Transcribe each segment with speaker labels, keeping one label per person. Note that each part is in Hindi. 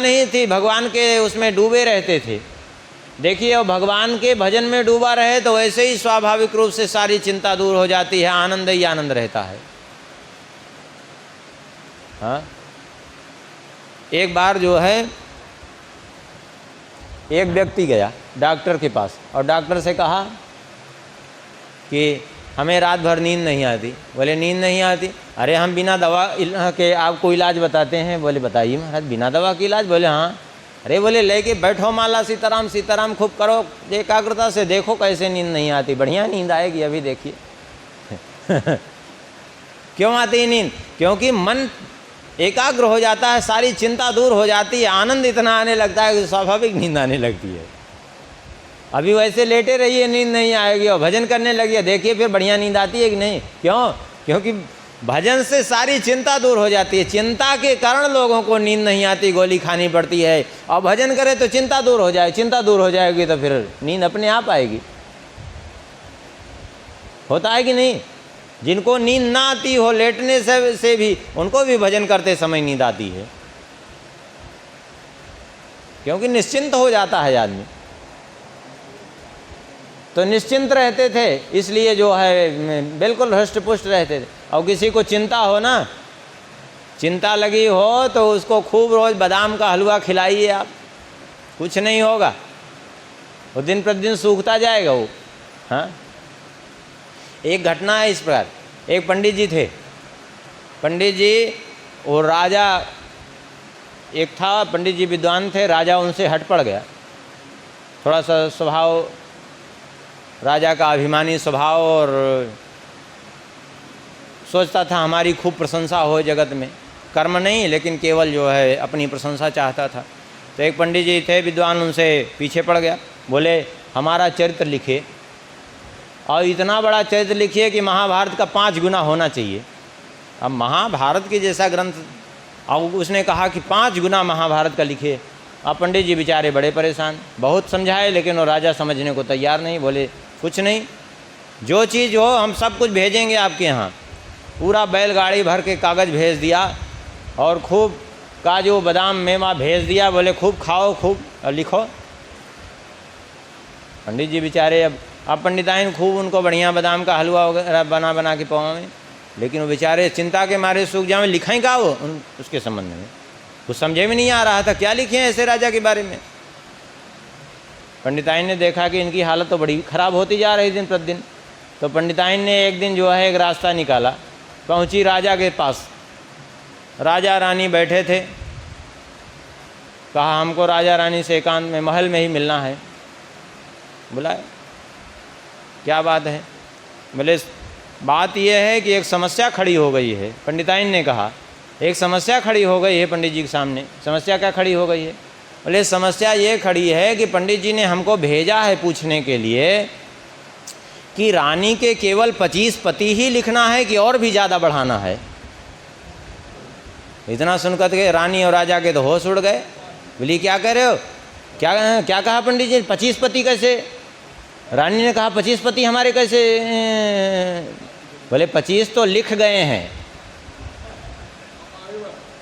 Speaker 1: नहीं थी, भगवान के उसमें डूबे रहते थे। देखिए, वो भगवान के भजन में डूबा रहे तो वैसे ही स्वाभाविक रूप से सारी चिंता दूर हो जाती है, आनंद ही आनंद रहता है। हाँ, एक बार जो है एक व्यक्ति गया डॉक्टर के पास और डॉक्टर से कहा कि हमें रात भर नींद नहीं आती। बोले नींद नहीं आती? अरे हम बिना दवा के आपको इलाज बताते हैं। बोले बताइए महाराज, बिना दवा के इलाज? बोले हाँ। अरे बोले लेके बैठो माला सीताराम सीताराम खूब करो, एकाग्रता से देखो कैसे नींद नहीं आती, बढ़िया नींद आएगी, अभी देखिए। क्यों आती है नींद? क्योंकि मन एकाग्र हो जाता है, सारी चिंता दूर हो जाती है, आनंद इतना आने लगता है कि स्वाभाविक नींद आने लगती है। अभी वैसे लेटे रहिए, नींद नहीं आएगी, और भजन करने लगिए, देखिए फिर बढ़िया नींद आती है कि नहीं। क्यों? क्योंकि भजन से सारी चिंता दूर हो जाती है। चिंता के कारण लोगों को नींद नहीं आती, गोली खानी पड़ती है, और भजन करें तो चिंता दूर हो जाए। चिंता दूर हो जाएगी तो फिर नींद अपने आप आएगी। होता है कि नहीं? जिनको नींद ना आती हो, लेटने से भी, उनको भी भजन करते समय नींद आती है, क्योंकि निश्चिंत हो जाता है आदमी। तो निश्चिंत रहते थे, इसलिए जो है बिल्कुल हृष्ट पुष्ट रहते थे। और किसी को चिंता हो ना, चिंता लगी हो तो उसको खूब रोज़ बादाम का हलवा खिलाइए आप, कुछ नहीं होगा, वो दिन प्रतिदिन सूखता जाएगा वो। हाँ, एक घटना है इस प्रकार। एक पंडित जी थे, पंडित जी और राजा एक था, पंडित जी विद्वान थे, राजा उनसे हट पड़ गया। थोड़ा सा स्वभाव राजा का अभिमानी स्वभाव, और सोचता था हमारी खूब प्रशंसा हो जगत में, कर्म नहीं लेकिन केवल जो है अपनी प्रशंसा चाहता था। तो एक पंडित जी थे विद्वान, उनसे पीछे पड़ गया। बोले हमारा चरित्र लिखे, और इतना बड़ा चरित्र लिखिए कि महाभारत का 5 गुना होना चाहिए। अब महाभारत के जैसा ग्रंथ, अब उसने कहा कि 5 गुना महाभारत का लिखे। अब पंडित जी बेचारे बड़े परेशान, बहुत समझाए लेकिन वो राजा समझने को तैयार नहीं। बोले कुछ नहीं, जो चीज़ हो हम सब कुछ भेजेंगे आपके यहाँ। पूरा बैलगाड़ी भर के कागज़ भेज दिया, और खूब काजू बादाम मेवा भेज दिया। बोले खूब खाओ, खूब लिखो। पंडित जी बेचारे, अब पंडिताइन खूब उनको बढ़िया बादाम का हलवा वगैरह बना बना के पवाएं, लेकिन वो बेचारे चिंता के मारे सूख जाए। लिखें क्या वो उसके संबंध में? कुछ समझे में नहीं आ रहा था, क्या लिखे ऐसे राजा के बारे में। पंडिताइन ने देखा कि इनकी हालत तो बड़ी ख़राब होती जा रही दिन प्रतिदिन। तो पंडिताइन ने एक दिन जो है एक रास्ता निकाला, पहुंची राजा के पास। राजा रानी बैठे थे, कहा हमको राजा रानी से एकांत में महल में ही मिलना है। बुलाए, क्या बात है? बोले बात यह है कि एक समस्या खड़ी हो गई है। पंडिताइन ने कहा एक समस्या खड़ी हो गई है पंडित जी के सामने। समस्या क्या खड़ी हो गई है? बोले समस्या ये खड़ी है कि पंडित जी ने हमको भेजा है पूछने के लिए कि रानी के केवल 25 पति ही लिखना है कि और भी ज़्यादा बढ़ाना है। इतना सुनकर के रानी और राजा के तो होश उड़ गए। बोली क्या कह रहे हो? क्या कहा पंडित जी? 25 पति कैसे? रानी ने कहा 25 पति हमारे कैसे? बोले 25 तो लिख गए हैं,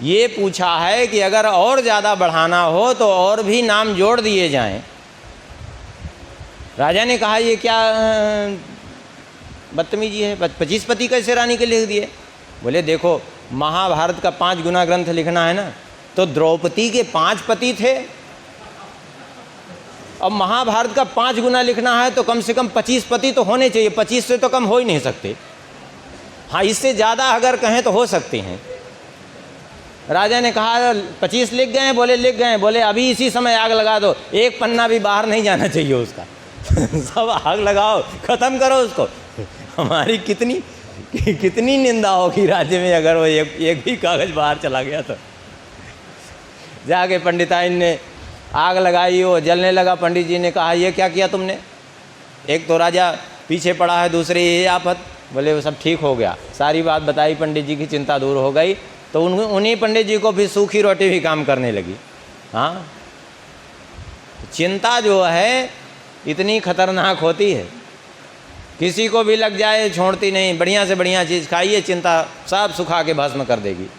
Speaker 1: ये पूछा है कि अगर और ज़्यादा बढ़ाना हो तो और भी नाम जोड़ दिए जाएं। राजा ने कहा ये क्या बदतमीजी है, 25 पति कैसे रानी के लिख दिए? बोले देखो महाभारत का 5 गुना ग्रंथ लिखना है ना, तो द्रौपदी के 5 पति थे, अब महाभारत का 5 गुना लिखना है तो कम से कम 25 पति तो होने चाहिए। 25 से तो कम हो ही नहीं सकते। हाँ, इससे ज़्यादा अगर कहें तो हो सकते हैं। राजा ने कहा 25 लिख गए? बोले लिख गए। बोले अभी इसी समय आग लगा दो, एक पन्ना भी बाहर नहीं जाना चाहिए उसका। सब आग लगाओ, ख़त्म करो उसको। हमारी कितनी निंदा होगी राज्य में अगर वो एक भी कागज़ बाहर चला गया तो। जाके पंडिताइन ने आग लगाई, वो जलने लगा। पंडित जी ने कहा ये क्या किया तुमने? एक तो राजा पीछे पड़ा है, दूसरी ये आफत। बोले वो सब ठीक हो गया। सारी बात बताई, पंडित जी की चिंता दूर हो गई। तो उन्हीं पंडित जी को भी सूखी रोटी भी काम करने लगी। हाँ, चिंता जो है इतनी खतरनाक होती है, किसी को भी लग जाए छोड़ती नहीं। बढ़िया से बढ़िया चीज़ खाइए, चिंता सब सुखा के भस्म कर देगी।